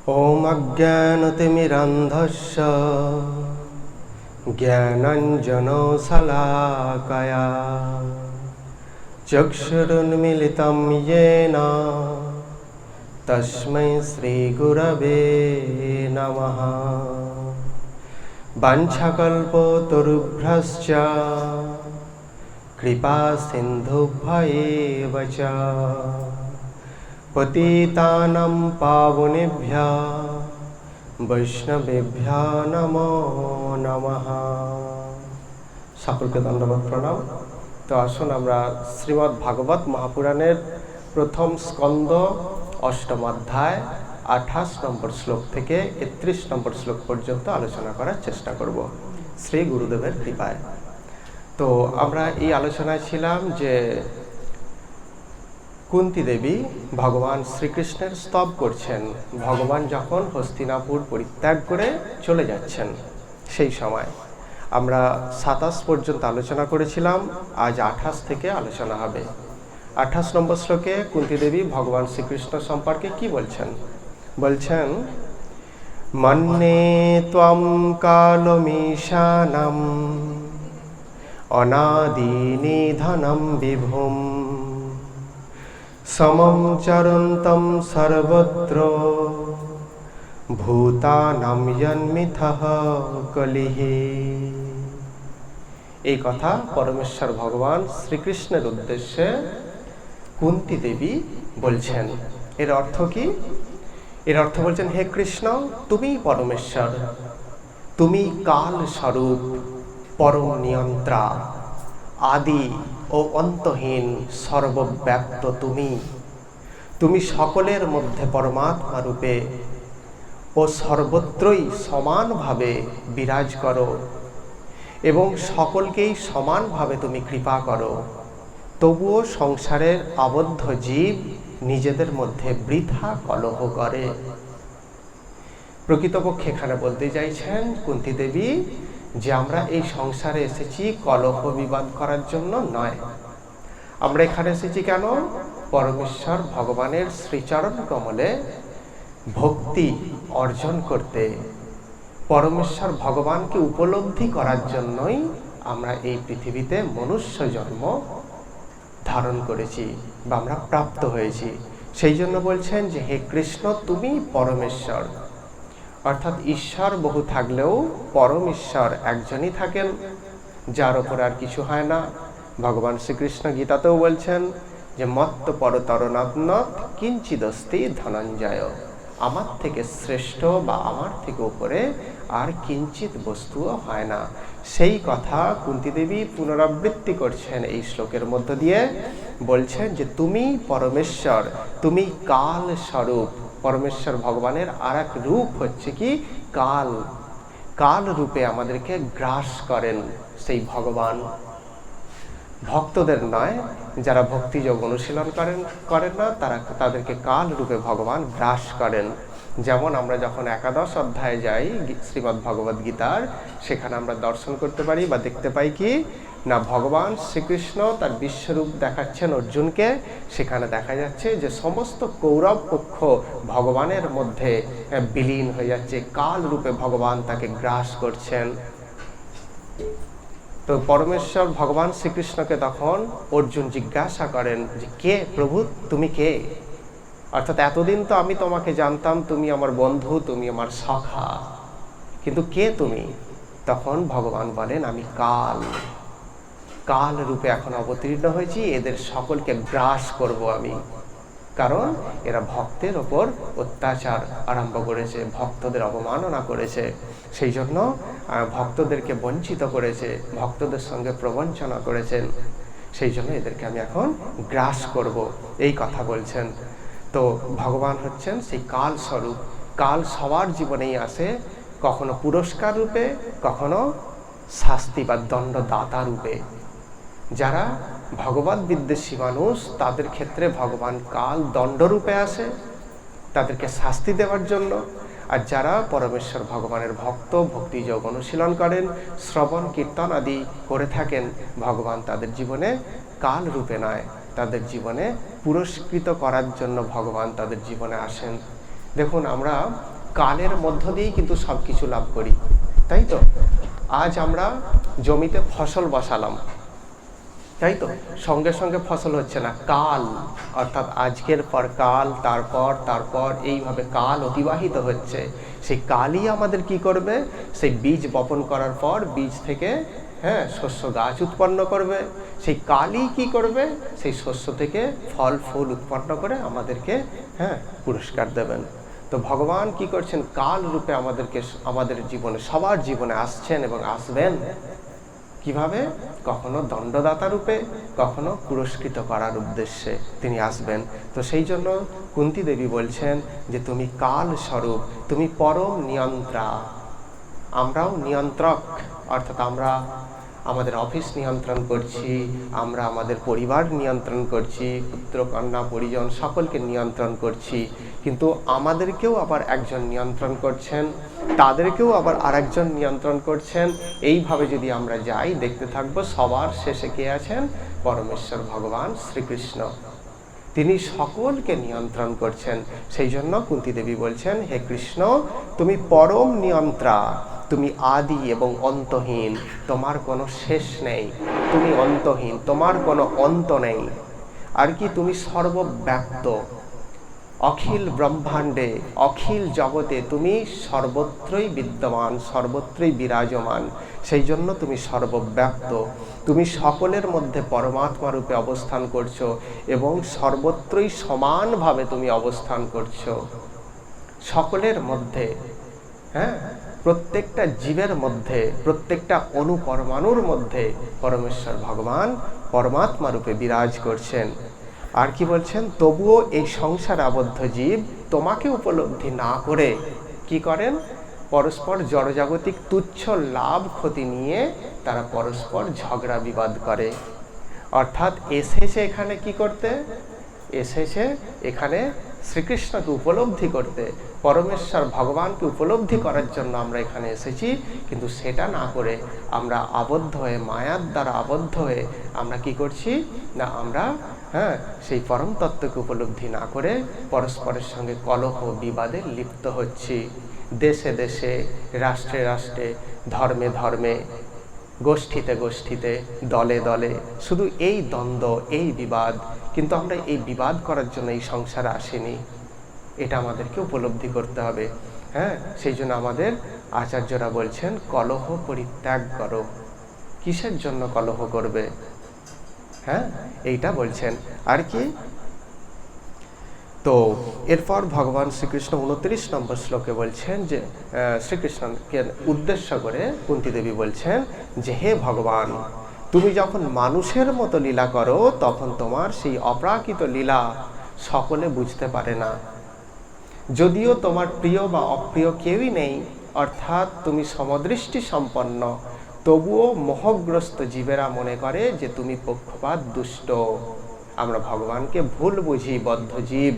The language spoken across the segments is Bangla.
ॐ अज्ञानतिमिरन्धस्य ज्ञानाञ्जनशलाकया चक्षुरुन्मीलितं येन तस्मै श्रीगुरवे नमः। वाञ्छाकल्पतरुभ्यश्च कृपासिन्धुभ्येव च पतितानां पावनेभ्यः वैष्णवेभ्यः नमो नमः। সকলকে ধন্যবাদ প্রণাম। তো আসুন আমরা শ্রীমদ্ ভাগবত মহাপুরাণের প্রথম স্কন্দ অষ্টম অধ্যায় 28 নম্বর শ্লোক থেকে 31 নম্বর শ্লোক পর্যন্ত আলোচনা করার চেষ্টা করব শ্রী গুরুদেবের কৃপায়। তো আমরা এই আলোচনায় ছিলাম যে কুন্তী দেবী ভগবান শ্রীকৃষ্ণের স্তব করছেন ভগবান যখন হস্তিনাপুর পরিত্যাগ করে চলে যাচ্ছেন। সেই সময় আমরা 27 পর্যন্ত আলোচনা করেছিলাম, আজ 28 থেকে আলোচনা হবে। 28 নম্বর শ্লোকে কুন্তী দেবী ভগবান শ্রীকৃষ্ণ সম্পর্কে কি বলছেন? বলছেন, মন্যে ত্বম কালমীশানম অনাদি নিধনম বিভুম সমম চরন্তম সর্বত্র ভূতানাম জন্মিথঃ কলিঃ। এই কথা পরমেশ্বর ভগবান শ্রীকৃষ্ণের উদ্দেশ্যে কুন্তী দেবী বলছেন। এর অর্থ কি? এর অর্থ বলছেন, হে কৃষ্ণ, তুমি পরমেশ্বর, তুমি কাল স্বরূপ, পরম নিয়ন্ত্রা, আদি ও অন্তহীন, সর্বব্যাপ্ত তুমি সকলের মধ্যে পরমাত্মা রূপে ও সর্বত্রই সমানভাবে বিরাজ করো এবং সকলকেই সমানভাবে তুমি কৃপা করো। তবুও সংসারের আবদ্ধ জীব নিজেদের মধ্যে বৃথা কলহ করে। প্রকৃতপক্ষে এখানে বলতে চাইছেন কুন্তী দেবী যে আমরা এই সংসারে এসেছি কলহ বিবাদ করার জন্য নয়। আমরা এখানে এসেছি কেন? পরমেশ্বর ভগবানের শ্রীচরণ কমলে ভক্তি অর্জন করতে, পরমেশ্বর ভগবানকে উপলব্ধি করার জন্যই আমরা এই পৃথিবীতে মনুষ্য জন্ম ধারণ করেছি বা আমরা প্রাপ্ত হয়েছি। সেই জন্য বলছেন যে হে কৃষ্ণ, তুমি পরমেশ্বর। অর্থাৎ ঈশ্বর বহু থাকলেও পরম ঈশ্বর একজনই থাকেন, যার ওপর আর কিছু হয় না। ভগবান শ্রীকৃষ্ণ গীতাতেও বলছেন যে মত্ত পরতরনাত্মৎ কিঞ্চিদস্তি ধনঞ্জয়, আমার থেকে শ্রেষ্ঠ বা আমার থেকে উপরে আর কিঞ্চিত বস্তুও হয় না। সেই কথা কুন্তী দেবী পুনরাবৃত্তি করছেন এই শ্লোকের মধ্য দিয়ে। বলছেন যে তুমি পরমেশ্বর, তুমি কাল স্বরূপ। পরমেশ্বর ভগবানের আর এক রূপ হচ্ছে কি কাল। কাল রূপে আমাদেরকে গ্রাস করেন সেই ভগবান। ভক্তদের নয়, যারা ভক্তিযোগ অনুশীলন করেন না তাদেরকে কাল রূপে ভগবান গ্রাস করেন। যেমন আমরা যখন 11 অধ্যায়ে যাই শ্রীমদ্ ভগবদ গীতার, সেখানে আমরা দর্শন করতে পারি বা দেখতে পাই কি না, ভগবান শ্রীকৃষ্ণ তার বিশ্বরূপ দেখাচ্ছেন অর্জুনকে। সেখানে দেখা যাচ্ছে যে সমস্ত কৌরব পক্ষ ভগবানের মধ্যে বিলীন হয়ে যাচ্ছে, কাল রূপে ভগবান তাকে গ্রাস করছেন। তো পরমেশ্বর ভগবান শ্রীকৃষ্ণকে তখন অর্জুন জিজ্ঞাসা করেন যে কে প্রভু, তুমি কে? অর্থাৎ এতদিন তো আমি তোমাকে জানতাম, তুমি আমার বন্ধু, তুমি আমার সখা, কিন্তু কে তুমি? তখন ভগবান বলেন, আমি কাল। কাল রূপে এখন অবতীর্ণ হয়েছি, এদের সকলকে গ্রাস করব আমি। কারণ এরা ভক্তের ওপর অত্যাচার আরম্ভ করেছে, ভক্তদের অবমাননা করেছে, সেই জন্য ভক্তদেরকে বঞ্চিত করেছে, ভক্তদের সঙ্গে প্রবঞ্চনা করেছেন। সেই জন্য এদেরকে আমি এখন গ্রাস করব, এই কথা বলছেন। তো ভগবান হচ্ছেন সেই কাল স্বরূপ। কাল সবার জীবনেই আসে, কখনো পুরস্কার রূপে, কখনো শাস্তি বা দণ্ডদাতা রূপে। যারা ভগবত বিদ্বেষী মানুষ তাদের ক্ষেত্রে ভগবান কাল দণ্ডরূপে আসে, তাদেরকে শাস্তি দেওয়ার জন্য। আর যারা পরমেশ্বর ভগবানের ভক্ত, ভক্তিযোগ অনুশীলন করেন, শ্রবণ কীর্তন আদি করে থাকেন, ভগবান তাদের জীবনে কাল রূপে নয়, তাদের জীবনে পুরস্কৃত করার জন্য ভগবান তাদের জীবনে আসেন। দেখুন, আমরা কালের মধ্য দিয়েই কিন্তু সব কিছু লাভ করি, তাই তো? আজ আমরা জমিতে ফসল বসালাম, তাই তো? সঙ্গে সঙ্গে ফসল হচ্ছে না, কাল, অর্থাৎ আজকের পর কাল, তারপর এইভাবে কাল অতিবাহিত হচ্ছে। সেই কালই আমাদের কি করবে? সেই বীজ বপন করার পর বীজ থেকে শস্য গাছ উৎপন্ন করবে। সেই কালই কি করবে? সেই শস্য থেকে ফল ফুল উৎপন্ন করে আমাদেরকে পুরস্কার দেবেন। তো ভগবান কি করছেন? কাল রূপে আমাদেরকে, আমাদের জীবনে, সবার জীবনে আসছেন এবং আসবেন। কিভাবে? কখনো দণ্ডদাতা রূপে, কখনো পুরস্কৃত করার উদ্দেশ্যে তিনি আসবেন। তো সেই জন্য কুন্তী দেবী বলছেন যে তুমি কাল স্বরূপ, তুমি পরম নিয়ন্ত্রা। আমরাও নিয়ন্ত্রক, অর্থাৎ আমরা আমাদের অফিস নিয়ন্ত্রণ করছি, আমরা আমাদের পরিবার নিয়ন্ত্রণ করছি, পুত্র কন্যা পরিজন সকলকে নিয়ন্ত্রণ করছি, কিন্তু আমাদেরকেও আবার একজন নিয়ন্ত্রণ করছেন, তাদেরকেও আবার আরেকজন নিয়ন্ত্রণ করছেন। এইভাবে যদি আমরা যাই, দেখতে থাকবো সবার শেষে কে আছেন? পরমেশ্বর ভগবান শ্রীকৃষ্ণ। তিনি সকলকে নিয়ন্ত্রণ করছেন। সেই জন্য কুন্তী দেবী বলছেন, হে কৃষ্ণ, তুমি পরম নিয়ন্ত্রা, তুমি আদি এবং অন্তহীন, তোমার কোনো শেষ নেই, তুমি অন্তহীন, তোমার কোনো অন্ত নেই। আর কি, তুমি সর্বব্যাপ্ত, অখিল ব্রহ্মাণ্ডে, অখিল জগতে তুমি সর্বত্রই বিদ্যমান, সর্বত্রই বিরাজমান। সেই জন্য তুমি সর্বব্যাপ্ত, তুমি সকলের মধ্যে পরমাত্মা রূপে অবস্থান করছো এবং সর্বত্রই সমানভাবে তুমি অবস্থান করছো, সকলের মধ্যে, প্রত্যেকটা জীবের মধ্যে, প্রত্যেকটা অনুপরমাণুর মধ্যে পরমেশ্বর ভগবান পরমাত্মা রূপে বিরাজ করছেন। আর কি বলছেন? তবুও এই সংসার আবদ্ধ জীব তোমাকে উপলব্ধি না করে কি করেন? পরস্পর জড়জাগতিক তুচ্ছ লাভ ক্ষতি নিয়ে তারা পরস্পর ঝগড়া বিবাদ করে। অর্থাৎ এসেছে এখানে কি করতে? এসেছে এখানে শ্রীকৃষ্ণকে উপলব্ধি করতে, পরমেশ্বর ভগবানকে উপলব্ধি করার জন্য আমরা এখানে এসেছি। কিন্তু সেটা না করে আমরা আবদ্ধ হয়ে, মায়ার দ্বারা আবদ্ধ হয়ে আমরা কি করছি না, আমরা সেই পরম তত্ত্বকে উপলব্ধি না করে পরস্পরের সঙ্গে কলহ বিবাদে লিপ্ত হচ্ছি। দেশে দেশে, রাষ্ট্রে রাষ্ট্রে, ধর্মে ধর্মে, গোষ্ঠীতে গোষ্ঠীতে, দলে দলে, শুধু এই দ্বন্দ্ব, এই বিবাদ। কিন্তু আমরা এই বিবাদ করার জন্য এই সংসারে আসিনি, এটা আমাদেরকে উপলব্ধি করতে হবে। সেই জন্য আমাদের আচার্যরা বলছেন কলহ পরিত্যাগ করো। কিসের জন্য কলহ করবে? এইটা বলছেন। আর কি, তো এরপর ভগবান শ্রীকৃষ্ণ 29 নম্বর শ্লোকে বলছেন যে শ্রীকৃষ্ণকে উদ্দেশ্য করে কুন্তী দেবী বলছেন যে হে ভগবান, তুমি যখন মানুষের মতো লীলা করো তখন তোমার সেই অপ্রাকৃত লীলা সকলে বুঝতে পারে না। যদিও তোমার প্রিয় বা অপ্রিয় কেউই নেই, অর্থাৎ তুমি সমদৃষ্টি সম্পন্ন, তবুও মোহগ্রস্ত জীবেরা মনে করে যে তুমি পক্ষপাত দুষ্ট। আমরা ভগবানকে ভুল বুঝি, বদ্ধ জীব।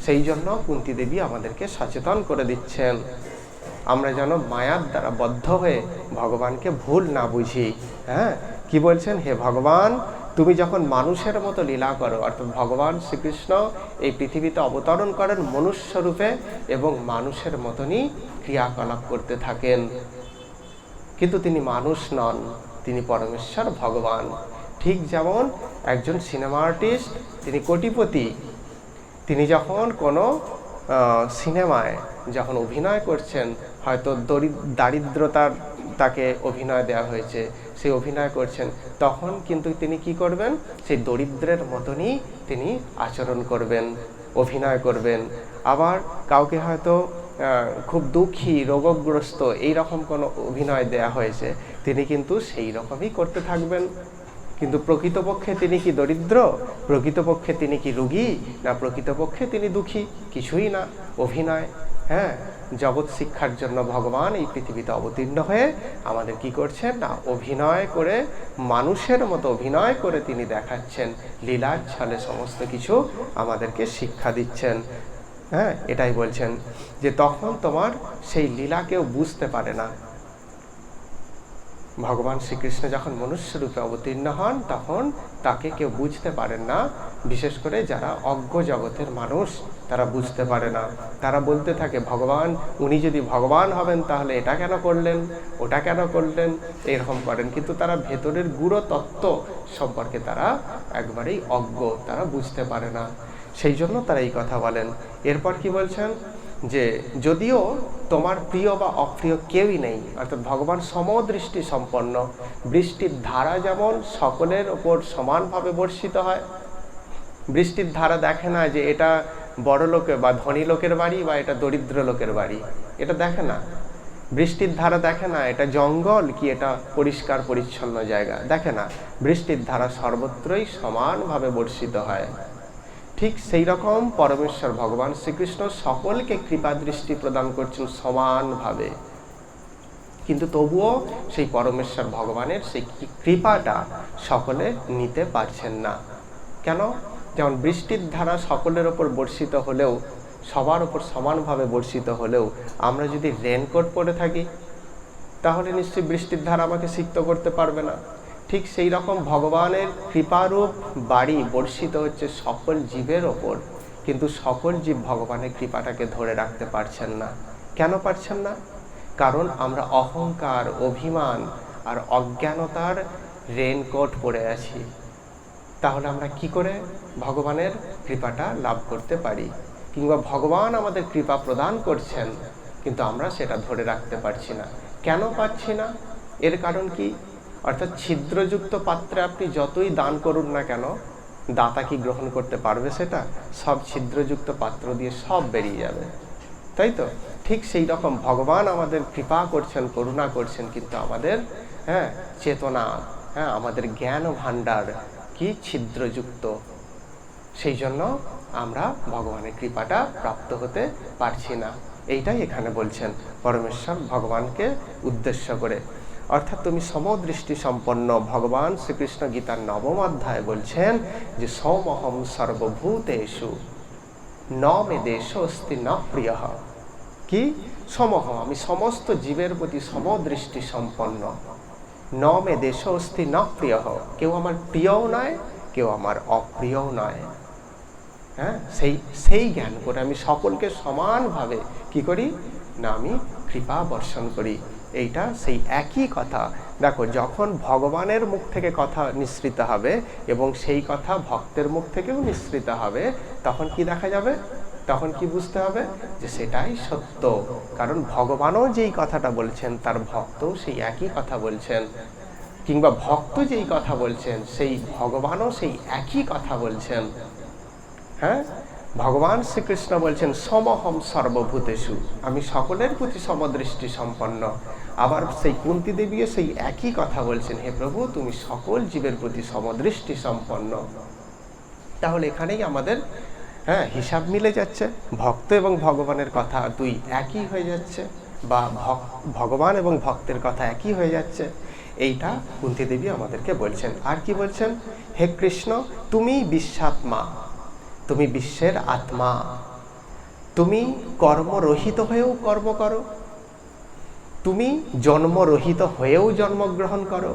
সেই জন্য কুন্তী দেবী আমাদেরকে সচেতন করে দিচ্ছেন, আমরা যেন মায়ার দ্বারা বদ্ধ হয়ে ভগবানকে ভুল না বুঝি। কি বলছেন? হে ভগবান, তুমি যখন মানুষের মতো লীলা করো, অর্থাৎ ভগবান শ্রীকৃষ্ণ এই পৃথিবীতে অবতরণ করেন মনুষ্য রূপে এবং মানুষের মতনই ক্রিয়াকলাপ করতে থাকেন, কিন্তু তিনি মানুষ নন, তিনি পরমেশ্বর ভগবান। ঠিক যেমন একজন সিনেমা আর্টিস্ট, তিনি কোটিপতি, তিনি যখন কোনো সিনেমায় যখন অভিনয় করছেন, হয়তো দারিদ্রতার তাকে অভিনয় দেওয়া হয়েছে, সেই অভিনয় করছেন, তখন কিন্তু তিনি কি করবেন? সেই দরিদ্রের মতনই তিনি আচরণ করবেন, অভিনয় করবেন। আবার কাউকে হয়তো খুব দুঃখী, রোগগ্রস্ত, এই রকম কোনো অভিনয় দেয়া হয়েছে, তিনি কিন্তু সেই রকমই করতে থাকবেন। কিন্তু প্রকৃতপক্ষে তিনি কি দরিদ্র? প্রকৃতপক্ষে তিনি কি রোগী? না, প্রকৃতপক্ষে তিনি দুঃখী? কিছুই না, অভিনয়। জগৎ শিক্ষার জন্য ভগবান এই পৃথিবীতে অবতীর্ণ হয়ে আমাদের কি করছেন না, অভিনয় করে, মানুষের মতো অভিনয় করে তিনি দেখাচ্ছেন, লীলার ছলে সমস্ত কিছু আমাদেরকে শিক্ষা দিচ্ছেন। এটাই বলছেন যে তখন তোমার সেই লীলা কেউ বুঝতে পারে না। ভগবান শ্রীকৃষ্ণ যখন মনুষ্য রূপে অবতীর্ণ হন তখন তাকে কেউ বুঝতে পারেন না, বিশেষ করে যারা অজ্ঞ জগতের মানুষ তারা বুঝতে পারে না। তারা বলতে থাকে ভগবান, উনি যদি ভগবান হবেন তাহলে এটা কেন করলেন, ওটা কেন করলেন, এরকম করেন। কিন্তু তারা ভেতরের গূঢ় তত্ত্ব সম্পর্কে তারা একবারেই অজ্ঞ, তারা বুঝতে পারে না, সেই জন্য তারা এই কথা বলেন। এরপর কি বলছেন যে যদিও তোমার প্রিয় বা অপ্রিয় কেউই নেই, অর্থাৎ ভগবান সমদৃষ্টি সম্পন্ন। বৃষ্টির ধারা যেমন সকলের ওপর সমানভাবে বর্ষিত হয়, বৃষ্টির ধারা দেখে না যে এটা বড় লোকের বা ধনী লোকের বাড়ি বা এটা দরিদ্র লোকের বাড়ি, এটা দেখে না। বৃষ্টির ধারা দেখে না এটা জঙ্গল কি এটা পরিষ্কার পরিচ্ছন্ন জায়গা, দেখে না। বৃষ্টির ধারা সর্বত্রই সমানভাবে বর্ষিত হয়। ঠিক সেই রকম পরমেশ্বর ভগবান শ্রীকৃষ্ণ সকলকে কৃপা দৃষ্টি প্রদান করছেন সমানভাবে, কিন্তু তবুও সেই পরমেশ্বর ভগবানের সেই কৃপাটা সকলে নিতে পারছেন না। কেন? যেমন বৃষ্টির ধারা সকলের ওপর বর্ষিত হলেও, সবার ওপর সমানভাবে বর্ষিত হলেও, আমরা যদি রেনকোট পরে থাকি তাহলে নিশ্চয়ই বৃষ্টির ধারা আমাকে সিক্ত করতে পারবে না। ঠিক সেই রকম ভগবানের কৃপারূপ বাড়ি বর্ষিত হচ্ছে সকল জীবের ওপর, কিন্তু সকল জীব ভগবানের কৃপাটাকে ধরে রাখতে পারছেন না। কেন পারছেন না? কারণ আমরা অহংকার, অভিমান আর অজ্ঞানতার রেনকোট পরে আছি। তাহলে আমরা কি করে ভগবানের কৃপাটা লাভ করতে পারি? কিংবা ভগবান আমাদের কৃপা প্রদান করছেন কিন্তু আমরা সেটা ধরে রাখতে পারছি না। কেন পারছি না? এর কারণ কি? অর্থাৎ ছিদ্রযুক্ত পাত্রে আপনি যতই দান করুন না কেন, দাতা কি গ্রহণ করতে পারবে সেটা? সব ছিদ্রযুক্ত পাত্র দিয়ে সব বেরিয়ে যাবে, তাই তো? ঠিক সেই রকম ভগবান আমাদের কৃপা করছেন, করুণা করছেন, কিন্তু আমাদের চেতনা, আমাদের জ্ঞান ভাণ্ডার কি ছিদ্রযুক্ত। সেই জন্য আমরা ভগবানের কৃপাটা প্রাপ্ত হতে পারছি না। এইটাই এখানে বলছেন পরমেশ্বর ভগবানকে উদ্দেশ্য করে। অর্থাৎ তুমি সমদৃষ্টি সম্পন্ন। ভগবান শ্রীকৃষ্ণ গীতার 9ম অধ্যায়ে বলছেন যে সমহম সর্বভূতেষু ন মে দেশোস্তি ন প্রিয়। কি? সমহম, আমি সমস্ত জীবের প্রতি সমদৃষ্টি সম্পন্ন। ন মে দেশোস্তি ন প্রিয়, কেউ আমার প্রিয়ও নয়, কেউ আমার অপ্রিয়ও নয়। সেই জ্ঞান করে আমি সকলকে সমানভাবে কি করি না, আমি কৃপা বর্ষণ করি। এইটা সেই একই কথা। দেখো, যখন ভগবানের মুখ থেকে কথা নিঃসৃত হবে এবং সেই কথা ভক্তের মুখ থেকেও নিঃসৃত হবে, তখন কি দেখা যাবে? তখন কি বুঝতে হবে? যে সেটাই সত্য। কারণ ভগবানও যেই কথাটা বলছেন তার ভক্তও সেই একই কথা বলছেন, কিংবা ভক্ত যেই কথা বলছেন সেই ভগবানও সেই একই কথা বলছেন। ভগবান শ্রীকৃষ্ণ বলছেন সমহম সর্বভূতেষু, আমি সকলের প্রতি সমদৃষ্টি সম্পন্ন। আবার সেই কুন্তী দেবীও সেই একই কথা বলছেন, হে প্রভু তুমি সকল জীবের প্রতি সমদৃষ্টি সম্পন্ন। তাহলে এখানেই আমাদের হিসাব মিলে যাচ্ছে, ভক্ত এবং ভগবানের কথা দুই একই হয়ে যাচ্ছে, বা ভগবান এবং ভক্তের কথা একই হয়ে যাচ্ছে। এইটা কুন্তী দেবী আমাদেরকে বলছেন। আর কি বলছেন? হে কৃষ্ণ, তুমি বিশ্বাত্মা, তুমি বিশ্বের আত্মা, তুমি কর্মরহিত হয়েও কর্ম করো, তুমি জন্মরহিত হয়েও জন্মগ্রহণ করো,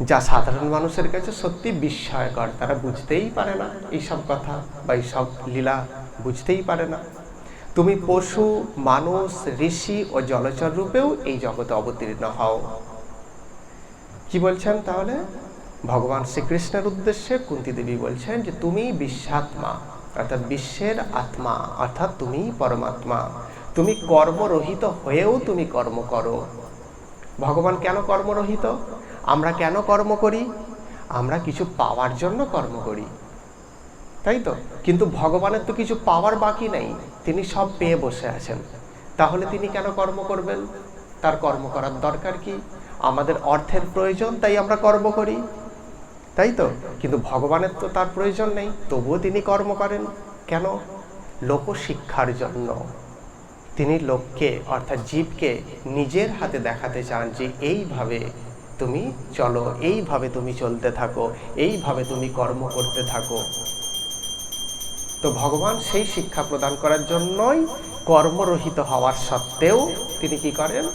যা সাধারণ মানুষের কাছে সত্যি বিস্ময়কর। তারা বুঝতেই পারে না এইসব কথা বা এইসব লীলা, বুঝতেই পারে না। তুমি পশু, মানুষ, ঋষি ও জলচর রূপেও এই জগতে অবতীর্ণ হও। কি বলছেন তাহলে? ভগবান শ্রীকৃষ্ণের উদ্দেশ্যে কুন্তী দেবী বলছেন যে তুমি বিশ্বাত্মা, অর্থাৎ বিশ্বের আত্মা, অর্থাৎ তুমি পরমাত্মা। তুমি কর্মরহিত হয়েও তুমি কর্ম করো। ভগবান কেন কর্মরহিত? আমরা কেন কর্ম করি? আমরা কিছু পাওয়ার জন্য কর্ম করি, তাই তো? কিন্তু ভগবানের তো কিছু পাওয়ার বাকি নেই, তিনি সব পেয়ে বসে আছেন। তাহলে তিনি কেন কর্ম করবেন? তার কর্ম করার দরকার কি? আমাদের অর্থের প্রয়োজন, তাই আমরা কর্ম করি, তাই তো? কিন্তু ভগবানের তো তার প্রয়োজন নেই, তবুও তিনি কর্ম করেন। কেন? লোকশিক্ষার জন্য। তিনি লোককে, অর্থাৎ জীবকে নিজের হাতে দেখাতে চান যে এইভাবে তুমি চলো, এইভাবে তুমি চলতে থাকো, এইভাবে তুমি কর্ম করতে থাকো। তো ভগবান সেই শিক্ষা প্রদান করার জন্যই কর্মরহিত হওয়ার সত্ত্বেও তিনি কি করেন?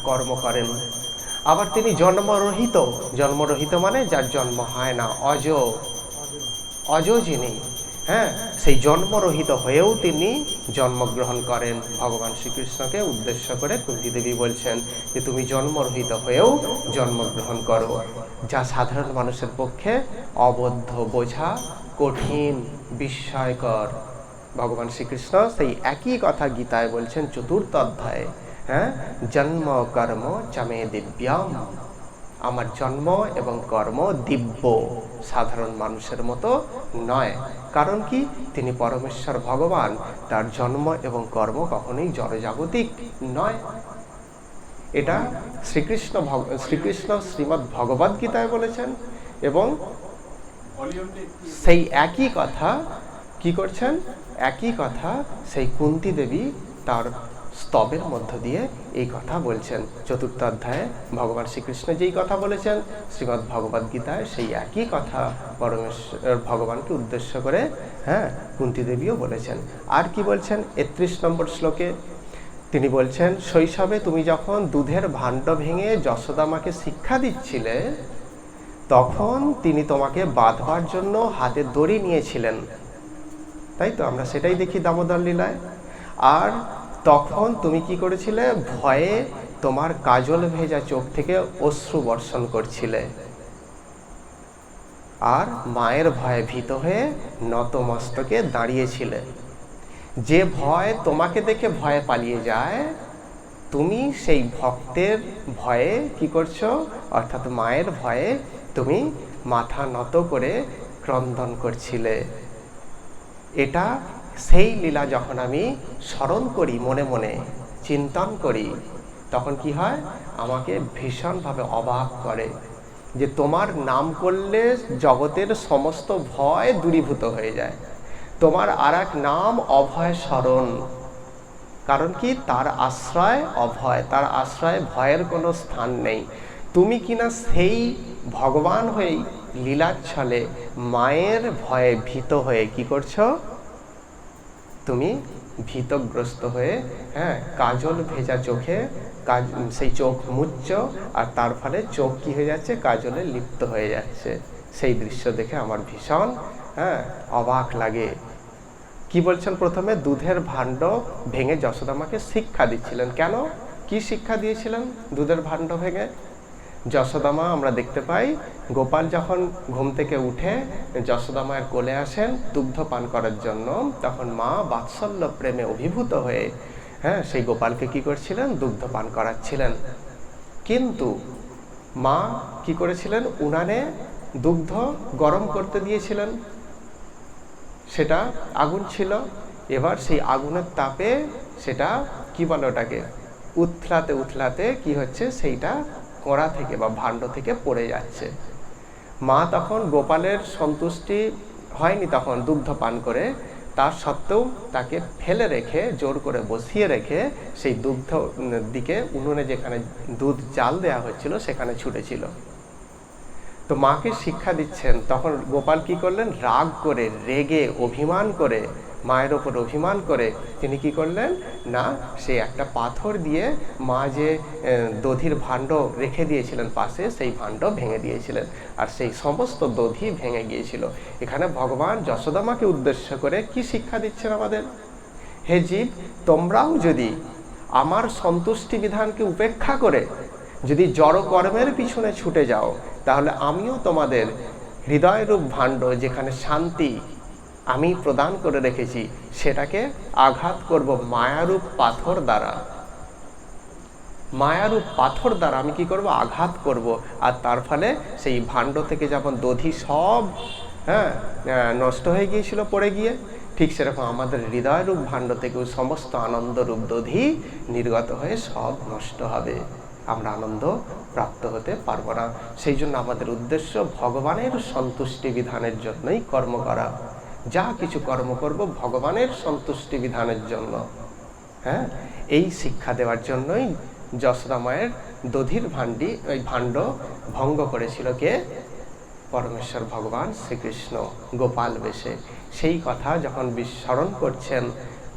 কর্ম করেন। আবার তিনি জন্মরহিত, জন্মরহিত মানে যার জন্ম হয় না, অজ যিনি, হ্যাঁ, সেই জন্মরহিত হয়েও তিনি জন্মগ্রহণ করেন। ভগবান শ্রীকৃষ্ণকে উদ্দেশ্য করে কুন্তী দেবী বলছেন যে তুমি জন্মরহিত হয়েও জন্মগ্রহণ করো, যা সাধারণ মানুষের পক্ষে অবদ্ধ, বোঝা কঠিন, বিস্ময়কর। ভগবান শ্রীকৃষ্ণ সেই একই কথা গীতায় বলছেন 4র্থ অধ্যায়ে, হ্যাঁ, জন্ম কর্ম চমে দিব্যাম, আমার জন্ম এবং কর্ম দিব্য, সাধারণ মানুষের মতো নয়। কারণ কি? তিনি পরমেশ্বর ভগবান, তার জন্ম এবং কর্ম কখনোই জড়জাগতিক নয়। এটা শ্রীকৃষ্ণ শ্রীমদ্ ভগবদ গীতায় বলেছেন, এবং সেই একই কথা কি করছেন, একই কথা সেই কুন্তী দেবী তার স্তবের মধ্য দিয়ে এই কথা বলছেন। 4র্থ অধ্যায়ে ভগবান শ্রীকৃষ্ণ যেই কথা বলেছেন শ্রীমদ্ ভগবদ গীতায়, সেই একই কথা পরমেশ্বর ভগবানকে উদ্দেশ্য করে, হ্যাঁ, কুন্তী দেবীও বলেছেন। আর কি বলছেন 31 নম্বর শ্লোকে? তিনি বলছেন, শৈশবে তুমি যখন দুধের ভাণ্ড ভেঙে যশোদা মাকে শিক্ষা দিচ্ছিলে, তখন তিনি তোমাকে বাঁধবার জন্য হাতে দড়ি নিয়েছিলেন, তাই তো? আমরা সেটাই দেখি দামোদর লীলায়। আর তখন তুমি কি করেছিলে? ভয়ে তোমার কাজল ভেজা চোখ থেকে অশ্রু বর্ষণ করছিলে, আর মায়ের ভয়ে ভীত হয়ে নতমস্তকে দাঁড়িয়েছিলে। যে ভয় তোমাকে দেখে ভয়ে পালিয়ে যায়, তুমি সেই ভক্তের ভয়ে কি করছো? অর্থাৎ মায়ের ভয়ে তুমি মাথা নত করে ক্রন্দন করছিলে। এটা সেই লীলা যখন আমি স্মরণ করি, মনে মনে চিন্তন করি, তখন কি হয়? আমাকে ভীষণভাবে অবাক করে যে তোমার নাম করলে জগতের সমস্ত ভয় দূরীভূত হয়ে যায়। তোমার আর এক নাম অভয় শরণ। কারণ কি? তার আশ্রয় অভয়, তার আশ্রয়ে ভয়ের কোনো স্থান নেই। তুমি কিনা সেই ভগবান হয়ে লীলাচ্ছলে মায়ের ভয়ে ভীত হয়ে কি করছো? তুমি ভীতগ্রস্ত হয়ে, হ্যাঁ, কাজল ভেজা চোখে সেই চোখ মুচ্ছ, আর তার ফলে চোখ কি হয়ে যাচ্ছে? কাজলে লিপ্ত হয়ে যাচ্ছে। সেই দৃশ্য দেখে আমার ভীষণ, হ্যাঁ, অবাক লাগে। কি বলছেন? প্রথমে দুধের ভাণ্ড ভেঙে যশোদা মাকে শিক্ষা দিচ্ছিলেন। কেন? কি শিক্ষা দিয়েছিলেন দুধের ভাণ্ড ভেঙে? যশোদা মা, আমরা দেখতে পাই, গোপাল যখন ঘুম থেকে উঠে যশোদা মায়ের কোলে আসেন দুগ্ধ পান করার জন্য, তখন মা বাৎসল্য প্রেমে অভিভূত হয়ে, হ্যাঁ, সেই গোপালকে কি করছিলেন? দুগ্ধ পান করাচ্ছিলেন। কিন্তু মা কি করেছিলেন? উনানে দুগ্ধ গরম করতে দিয়েছিলেন। সেটা আগুন ছিল, এবার সেই আগুনের তাপে সেটা কি বলে ওটাকে, উথলাতে উথলাতে কি হচ্ছে? সেইটা কড়া থেকে বা ভাণ্ড থেকে পড়ে যাচ্ছে। মা তখন গোপালের সন্তুষ্টি হয়নি, তখন দুগ্ধ পান করে, তার সত্ত্বেও তাকে ফেলে রেখে, জোর করে বসিয়ে রেখে সেই দুগ্ধ দিকে উনুনে যেখানে দুধ জাল দেওয়া হচ্ছিল সেখানে ছুটেছিল। তো মাকে শিক্ষা দিচ্ছেন, তখন গোপাল কি করলেন? রাগ করে, রেগে, অভিমান করে, মায়ের ওপর অভিমান করে তিনি কি করলেন না, সে একটা পাথর দিয়ে মা যে দধির ভাণ্ড রেখে দিয়েছিলেন পাশে, সেই ভাণ্ড ভেঙে দিয়েছিলেন, আর সেই সমস্ত দধি ভেঙে গিয়েছিল। এখানে ভগবান যশোদা মাকে উদ্দেশ্য করে কি শিক্ষা দিচ্ছেন আমাদের? হে জীব, তোমরাও যদি আমার সন্তুষ্টি বিধানকে উপেক্ষা করে যদি জড় কর্মের পিছনে ছুটে যাও, তাহলে আমিও তোমাদের হৃদয়রূপ ভাণ্ড, যেখানে শান্তি আমি প্রদান করে রেখেছি, সেটাকে আঘাত করব মায়ারূপ পাথর দ্বারা। মায়ারূপ পাথর দ্বারা আমি কি করব? আঘাত করব, আর তার ফলে সেই ভাণ্ড থেকে যেমন দধি সব, হ্যাঁ, নষ্ট হয়ে গিয়েছিল পড়ে গিয়ে, ঠিক সেরকম আমাদের হৃদয়রূপ ভাণ্ড থেকেও সমস্ত আনন্দরূপ দধি নির্গত হয়ে সব নষ্ট হবে, আমরা আনন্দ প্রাপ্ত হতে পারবো না। সেই জন্য আমাদের উদ্দেশ্য ভগবানের সন্তুষ্টি বিধানের জন্যই কর্ম করা। যা কিছু কর্ম করব ভগবানের সন্তুষ্টি বিধানের জন্য, হ্যাঁ, এই শিক্ষা দেওয়ার জন্যই যশোদা মায়ের দধির ভাণ্ড ভঙ্গ করেছিল কে? পরমেশ্বর ভগবান শ্রীকৃষ্ণ গোপাল বেশে। সেই কথা যখন বিস্মরণ করছেন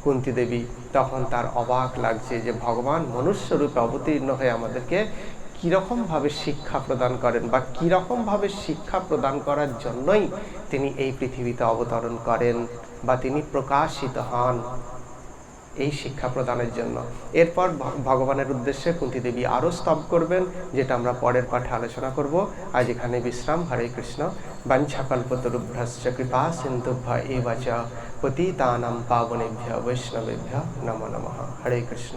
কুন্তী দেবী, তখন তার অবাক লাগছে যে ভগবান মনুষ্য রূপে অবতীর্ণ হয়ে আমাদেরকে কীরকমভাবে শিক্ষা প্রদান করেন বা কীরকমভাবে শিক্ষা প্রদান করার জন্যই তিনি এই পৃথিবীতে অবতরণ করেন বা তিনি প্রকাশিত হন, এই শিক্ষা প্রদানের জন্য। এরপর ভগবানের উদ্দেশ্যে কুন্তী দেবী আরও স্তব করবেন, যেটা আমরা পরের পাঠে আলোচনা করব। আজ এখানে বিশ্রাম। হরে কৃষ্ণ। বাঞ্ছাকল্পতরুভ্যশ্চ কৃপা সিন্ধুভ্য এব চ পতিতানাং পাবনেভ্যো বৈষ্ণবেভ্যো নমো নমঃ। হরে কৃষ্ণ।